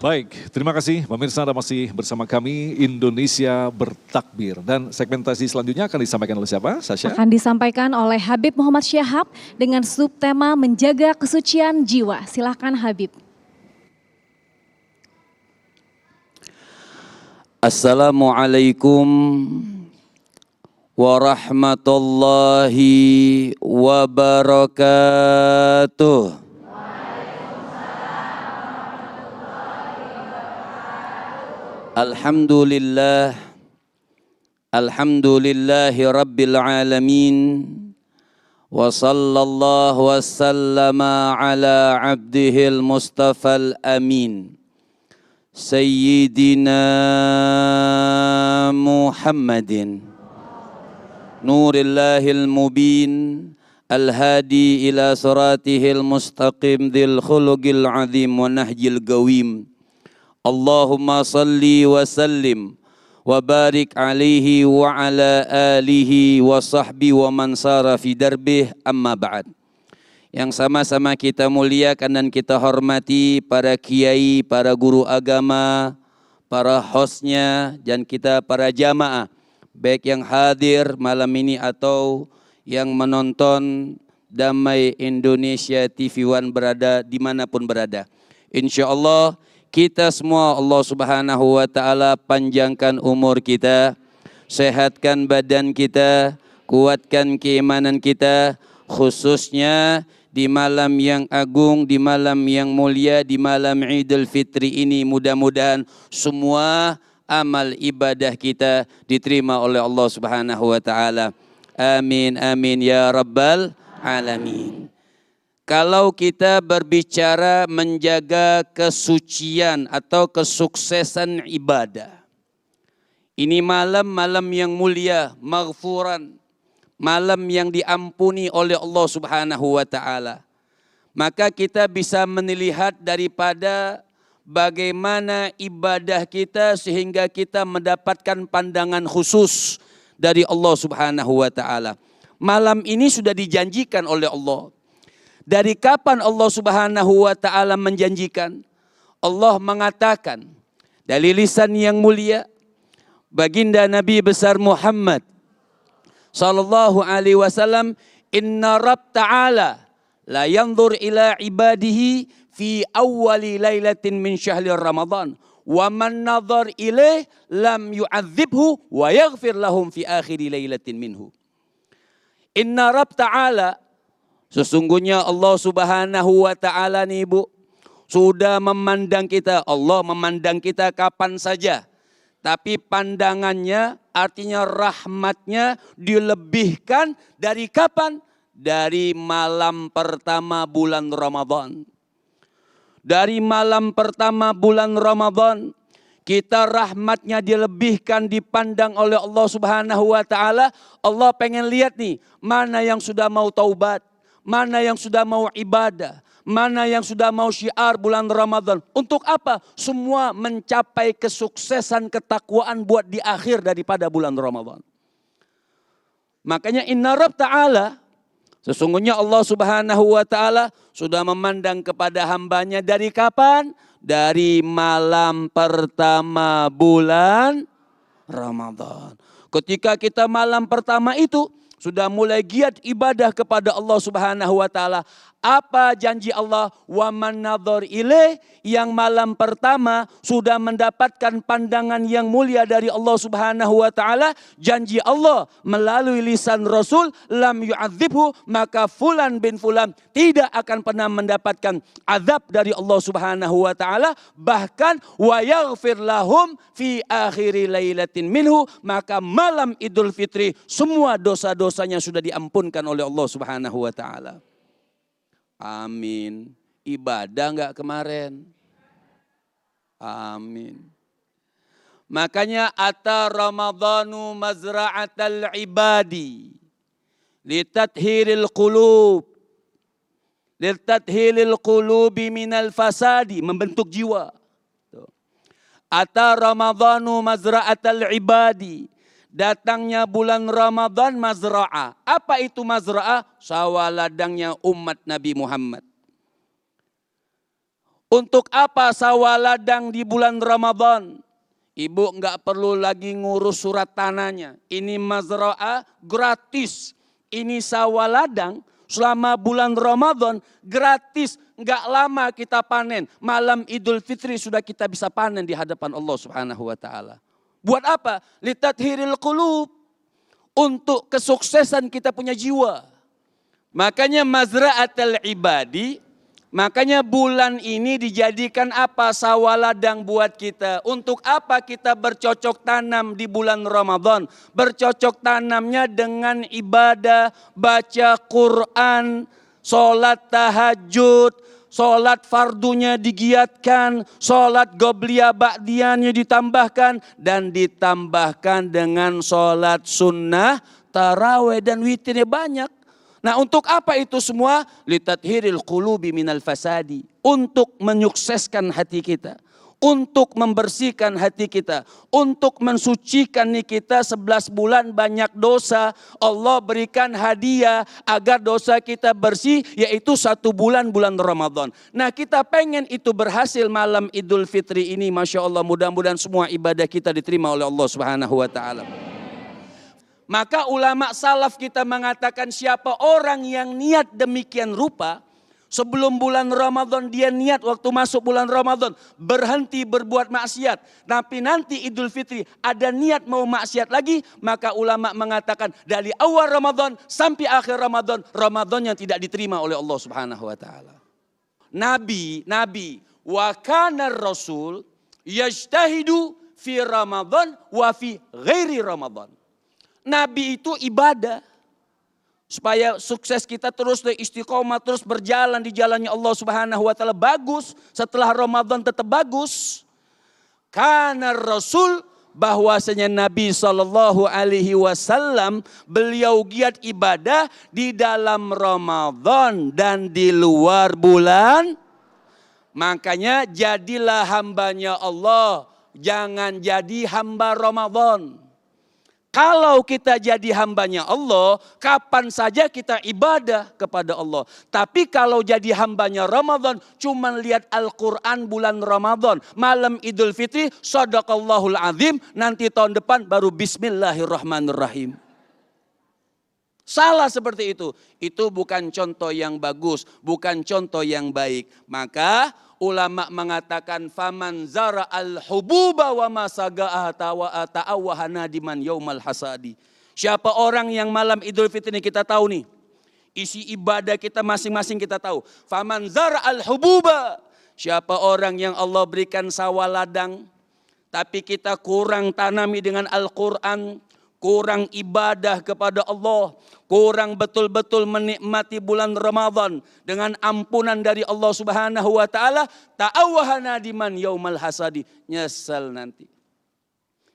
Baik, terima kasih pemirsa, Anda masih bersama kami Indonesia Bertakbir. Dan segmentasi selanjutnya akan disampaikan oleh siapa, Sasha? Akan disampaikan oleh Habib Muhammad Syahab dengan subtema menjaga kesucian jiwa. Silahkan Habib. Assalamualaikum warahmatullahi wabarakatuh. Alhamdulillah, alhamdulillahi rabbil alamin, wa sallallahu wa sallama ala abdihil mustafal amin, Sayyidina Muhammadin Nurillahil mubin, al-hadi ila siratihil mustaqim, dhil khuluqil azim wa nahjil gawim. Allahumma salli wa sallim wa barik alaihi wa ala alihi wa sahbihi wa man sara fi darbih, amma ba'd. Yang sama-sama kita muliakan dan kita hormati para kiai, para guru agama, para hostnya, dan kita para jamaah, baik yang hadir malam ini atau yang menonton Damai Indonesia TV One berada dimanapun berada. Insya Allah kita semua Allah Subhanahu wa Ta'ala panjangkan umur kita, sehatkan badan kita, kuatkan keimanan kita, khususnya di malam yang agung, di malam yang mulia, di malam Idul Fitri ini. Mudah-mudahan semua amal ibadah kita diterima oleh Allah Subhanahu wa Ta'ala. Amin, amin ya rabbal alamin. Kalau kita berbicara menjaga kesucian atau kesuksesan ibadah, ini malam-malam yang mulia, maghfuran, malam yang diampuni oleh Allah Subhanahu wa Ta'ala. Maka kita bisa melihat daripada bagaimana ibadah kita sehingga kita mendapatkan pandangan khusus dari Allah Subhanahu wa Ta'ala. Malam ini sudah dijanjikan oleh Allah. Dari kapan Allah Subhanahu wa Ta'ala menjanjikan? Allah mengatakan dari lisan yang mulia baginda Nabi besar Muhammad sallallahu alaihi wasallam, inna Rabb ta'ala la yanzur ila ibadihi fi awwali lailatin min syahri Ramadan wa man nazar ilaih lam yu'adzibhu wa yaghfir lahum fi akhiri lailatin minhu. Inna Rabb ta'ala, sesungguhnya Allah Subhanahu wa Ta'ala nih Ibu, sudah memandang kita. Allah memandang kita kapan saja. Tapi pandangannya artinya rahmatnya dilebihkan dari kapan? Dari malam pertama bulan Ramadan. Dari malam pertama bulan Ramadan kita rahmatnya dilebihkan, dipandang oleh Allah Subhanahu wa Ta'ala. Allah pengen lihat nih mana yang sudah mau taubat, mana yang sudah mau ibadah, mana yang sudah mau syiar bulan Ramadan. Untuk apa? Semua mencapai kesuksesan ketakwaan buat di akhir daripada bulan Ramadan. Makanya inna Rabb ta'ala, sesungguhnya Allah Subhanahu wa Ta'ala sudah memandang kepada hambanya dari kapan? Dari malam pertama bulan Ramadan. Ketika kita malam pertama itu sudah mulai giat ibadah kepada Allah Subhanahu wa Ta'ala. Apa janji Allah? Wa man nadhar ilaih, yang malam pertama sudah mendapatkan pandangan yang mulia dari Allah Subhanahu wa Ta'ala. Janji Allah melalui lisan Rasul, lam yu'adzibhu, maka fulan bin fulan tidak akan pernah mendapatkan azab dari Allah Subhanahu wa Ta'ala. Bahkan wa yaghfir lahum fi akhiri lailatin minhu, maka malam Idul Fitri semua dosa-dosanya sudah diampunkan oleh Allah Subhanahu wa Ta'ala. Amin. Ibadah enggak kemarin? Amin. Makanya ata Ramadhanu mazra'atal ibadi litathhiril qulub, litathhiril qulubi minal fasadi, membentuk jiwa. Ata Ramadhanu mazra'atal ibadi, datangnya bulan Ramadan mazra'ah. Apa itu mazra'ah? Sawah ladangnya umat Nabi Muhammad. Untuk apa sawah ladang di bulan Ramadan? Ibu nggak perlu lagi ngurus surat tanahnya. Ini mazra'ah gratis. Ini sawah ladang selama bulan Ramadan gratis. Nggak lama kita panen. Malam Idul Fitri sudah kita bisa panen di hadapan Allah Subhanahu wa ta'ala. Buat apa? Litathiril qulub. Untuk kesuksesan kita punya jiwa. Makanya mazra'atul ibadi. Makanya bulan ini dijadikan apa? Sawah ladang buat kita. Untuk apa kita bercocok tanam di bulan Ramadan? Bercocok tanamnya dengan ibadah, baca Quran, sholat tahajud, sholat fardunya digiatkan, sholat gobliyah ba'diyahnya ditambahkan, dan ditambahkan dengan sholat sunnah, taraweh dan witirnya banyak. Nah, untuk apa itu semua? Litathiril qulubi minal fasadi. Untuk menyukseskan hati kita. Untuk membersihkan hati kita. Untuk mensucikan nih kita 11 bulan banyak dosa. Allah berikan hadiah agar dosa kita bersih. Yaitu 1 bulan Ramadan. Nah, kita pengen itu berhasil malam Idul Fitri ini. Masya Allah, mudah-mudahan semua ibadah kita diterima oleh Allah Subhanahu wa ta'ala. Maka ulama salaf kita mengatakan siapa orang yang niat demikian rupa. Sebelum bulan Ramadan dia niat waktu masuk bulan Ramadan berhenti berbuat maksiat. Tapi nanti Idul Fitri ada niat mau maksiat lagi. Maka ulama mengatakan dari awal Ramadan sampai akhir Ramadan. Ramadan yang tidak diterima oleh Allah Subhanahu wa ta'ala. Nabi wa kana rasul yajtahidu fi Ramadan wa fi ghairi Ramadan. Nabi itu ibadah. Supaya sukses kita terus istiqomah, terus berjalan di jalannya Allah Subhanahu wa ta'ala bagus. Setelah Ramadan tetap bagus. Karena Rasul bahwasanya Nabi SAW beliau giat ibadah di dalam Ramadan dan di luar bulan. Makanya jadilah hambanya Allah. Jangan jadi hamba Ramadan. Kalau kita jadi hambanya Allah, kapan saja kita ibadah kepada Allah. Tapi kalau jadi hambanya Ramadan, cuma lihat Al-Quran bulan Ramadan. Malam Idul Fitri, Sadaqallahul Azim, nanti tahun depan baru Bismillahirrahmanirrahim. Salah seperti itu. Itu bukan contoh yang bagus, bukan contoh yang baik. Maka ulama mengatakan faman zara al-hububa wa masaga'ah ta'awahana diman yaumal hasadi. Siapa orang yang malam Idul Fitri ini kita tahu nih. Isi ibadah kita masing-masing kita tahu. Faman zara al-hububa. Siapa orang yang Allah berikan sawah ladang. Tapi kita kurang tanami dengan Al-Quran. Kurang ibadah kepada Allah. Kurang betul-betul menikmati bulan Ramadan. Dengan ampunan dari Allah Subhanahu wa ta'ala. Ta'awahana diman yaumal hasadi. Nyesel nanti.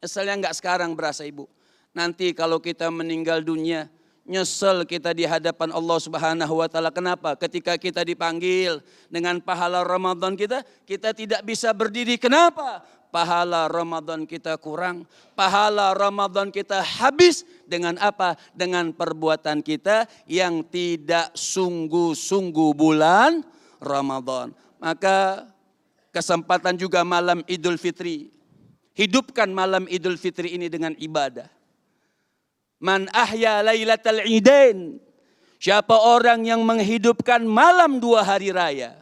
Nyeselnya enggak sekarang berasa ibu. Nanti kalau kita meninggal dunia. Nyesel kita di hadapan Allah Subhanahu wa ta'ala. Kenapa? Ketika kita dipanggil dengan pahala Ramadan kita. Kita tidak bisa berdiri. Kenapa? Pahala Ramadan kita kurang. Pahala Ramadan kita habis. Dengan apa? Dengan perbuatan kita yang tidak sungguh-sungguh bulan Ramadan. Maka kesempatan juga malam Idul Fitri. Hidupkan malam Idul Fitri ini dengan ibadah. Man ahya lailatal idain. Siapa orang yang menghidupkan malam 2 hari raya.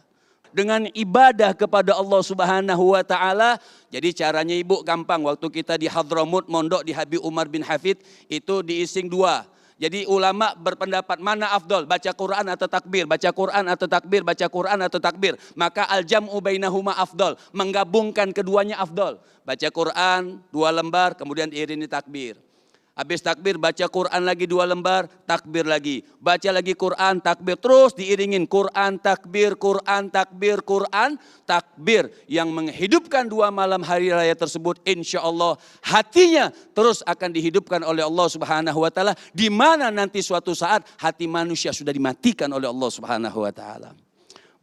Dengan ibadah kepada Allah Subhanahu wa ta'ala. Jadi caranya ibu gampang. Waktu kita di Hadramut mondok di Habib Umar bin Hafid. Itu diising 2. Jadi ulama berpendapat mana afdol. Baca Quran atau takbir. Baca Quran atau takbir. Baca Quran atau takbir. Maka al-jam'u bainahuma afdol. Menggabungkan keduanya afdol. Baca Quran 2 lembar. Kemudian diiringi takbir. Habis takbir baca Quran lagi 2 lembar, takbir lagi. Baca lagi Quran, takbir. Terus diiringin Quran, takbir, Quran, takbir, Quran, takbir. Yang menghidupkan 2 malam hari raya tersebut insya Allah hatinya terus akan dihidupkan oleh Allah Subhanahu wa ta'ala. Di mana nanti suatu saat hati manusia sudah dimatikan oleh Allah Subhanahu wa ta'ala.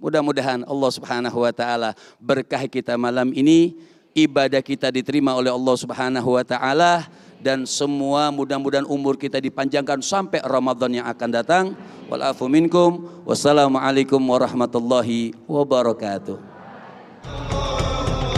Mudah-mudahan Allah Subhanahu wa ta'ala berkah kita malam ini. Ibadah kita diterima oleh Allah Subhanahu wa ta'ala. Dan semua mudah-mudahan umur kita dipanjangkan sampai Ramadan yang akan datang. Wal afu minkum. Wassalamualaikum warahmatullahi wabarakatuh.